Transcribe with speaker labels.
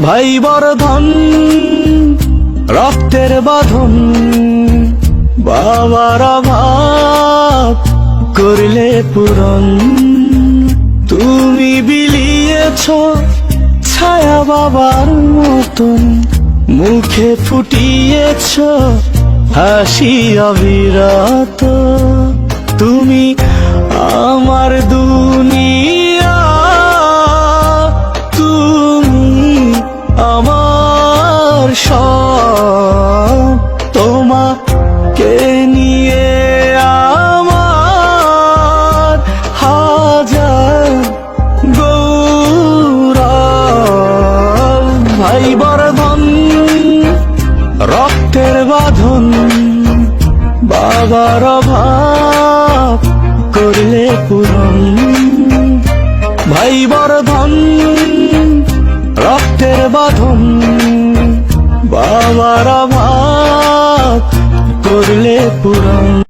Speaker 1: ভাই বর্ধন রক্তের বাঁধন, বাবার অভাব করলে পূরণ। তুমি বিলিয়েছ ছায়া বাবার মতন, মুখে ফুটিয়েছ হাসি অবিরত। তুমি আমার দুনিয়া, তুমি আমার সব। তোমাকে নিয়ে আমার হাজার গৌরব। ভাই বর্ধন রক্তের বাঁধন, বাবার অভাব করলে পূরণ। ভাই বর্ধন রক্তের বাঁধন, বাবার অভাব করলে পূরণ।